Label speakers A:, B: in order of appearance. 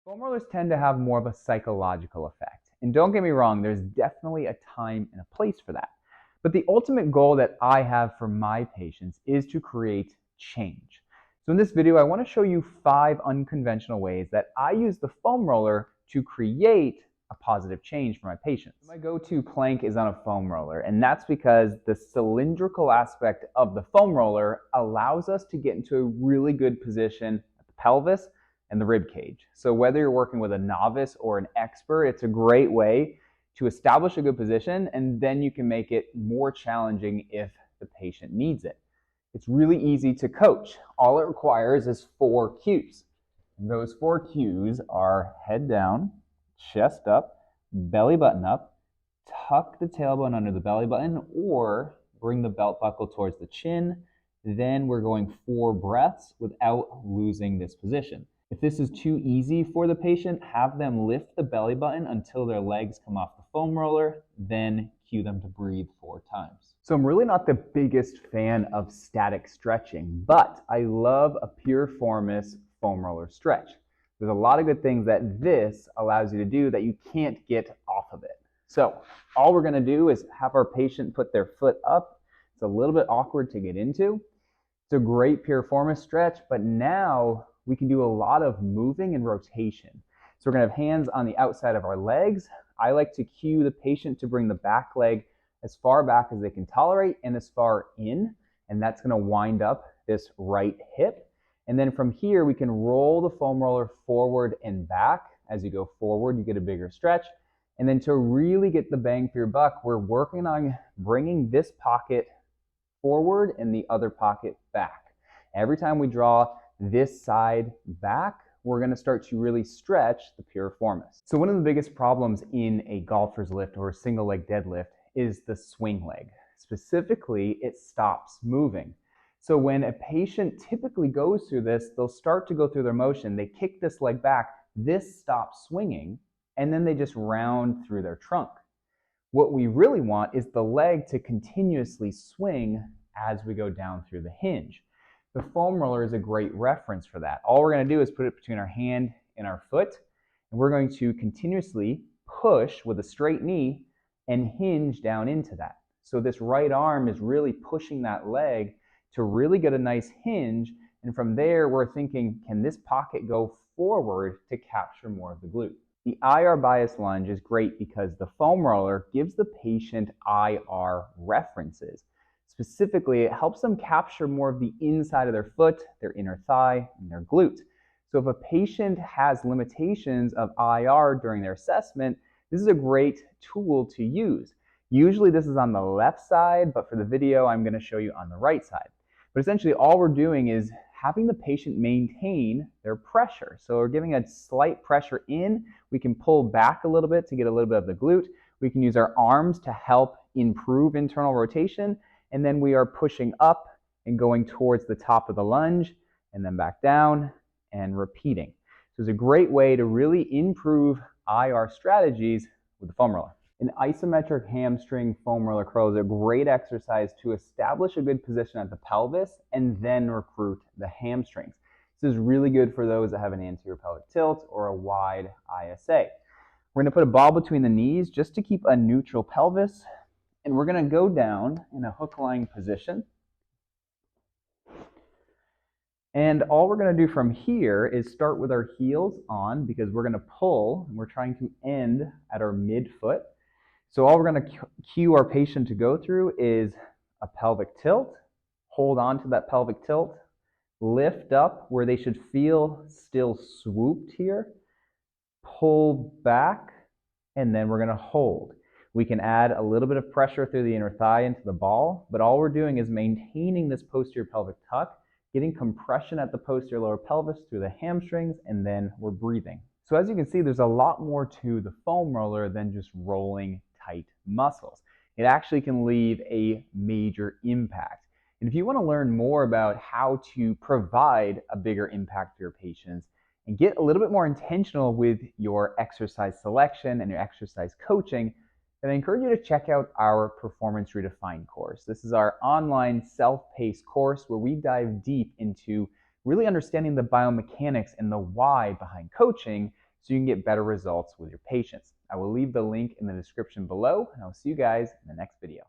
A: Foam rollers tend to have more of a psychological effect. And don't get me wrong, there's definitely a time and a place for that. But the ultimate goal that I have for my patients is to create change. So in this video, I want to show you 5 unconventional ways that I use the foam roller to create a positive change for my patients. My go-to plank is on a foam roller, and that's because the cylindrical aspect of the foam roller allows us to get into a really good position at the pelvis and the rib cage. So whether you're working with a novice or an expert, it's a great way to establish a good position, and then you can make it more challenging if the patient needs it. It's really easy to coach. All it requires is 4 cues. And those 4 cues are head down, chest up, belly button up, tuck the tailbone under the belly button, or bring the belt buckle towards the chin. Then we're going 4 breaths without losing this position. If this is too easy for the patient, have them lift the belly button until their legs come off the foam roller, then cue them to breathe 4 times. So I'm really not the biggest fan of static stretching, but I love a Piriformis foam roller stretch. There's a lot of good things that this allows you to do that you can't get off of it. So all we're going to do is have our patient put their foot up. It's a little bit awkward to get into. It's a great Piriformis stretch, but now we can do a lot of moving and rotation. So we're going to have hands on the outside of our legs. I like to cue the patient to bring the back leg as far back as they can tolerate and as far in, and that's going to wind up this right hip. And then from here, we can roll the foam roller forward and back. As you go forward, you get a bigger stretch. And then to really get the bang for your buck, we're working on bringing this pocket forward and the other pocket back. Every time we draw this side back, we're going to start to really stretch the piriformis. So one of the biggest problems in a golfer's lift or a single leg deadlift is the swing leg. Specifically, it stops moving. So when a patient typically goes through this, they'll start to go through their motion. They kick this leg back, this stops swinging, and then they just round through their trunk. What we really want is the leg to continuously swing as we go down through the hinge. The foam roller is a great reference for that. All we're going to do is put it between our hand and our foot, and we're going to continuously push with a straight knee and hinge down into that. So this right arm is really pushing that leg to really get a nice hinge, and from there we're thinking, can this pocket go forward to capture more of the glute? The IR bias lunge is great because the foam roller gives the patient IR references. Specifically, it helps them capture more of the inside of their foot, their inner thigh, and their glute. So if a patient has limitations of IR during their assessment, this is a great tool to use. Usually this is on the left side, but for the video, I'm going to show you on the right side. But essentially all we're doing is having the patient maintain their pressure. So we're giving a slight pressure in. We can pull back a little bit to get a little bit of the glute. We can use our arms to help improve internal rotation. And then we are pushing up and going towards the top of the lunge and then back down and repeating. So it's a great way to really improve IR strategies with the foam roller. An isometric hamstring foam roller curl is a great exercise to establish a good position at the pelvis and then recruit the hamstrings. This is really good for those that have an anterior pelvic tilt or a wide ISA. We're going to put a ball between the knees just to keep a neutral pelvis, and we're going to go down in a hook lying position. And all we're going to do from here is start with our heels on, because we're going to pull, and we're trying to end at our midfoot. So all we're going to cue our patient to go through is a pelvic tilt, hold on to that pelvic tilt, lift up where they should feel still swooped here, pull back, and then we're going to hold. We can add a little bit of pressure through the inner thigh into the ball, but all we're doing is maintaining this posterior pelvic tuck, getting compression at the posterior lower pelvis through the hamstrings, and then we're breathing. So as you can see, there's a lot more to the foam roller than just rolling tight muscles. It actually can leave a major impact. And if you want to learn more about how to provide a bigger impact to your patients and get a little bit more intentional with your exercise selection and your exercise coaching, then I encourage you to check out our Performance Redefined course. This is our online self-paced course where we dive deep into really understanding the biomechanics and the why behind coaching so you can get better results with your patients. I will leave the link in the description below, and I'll see you guys in the next video.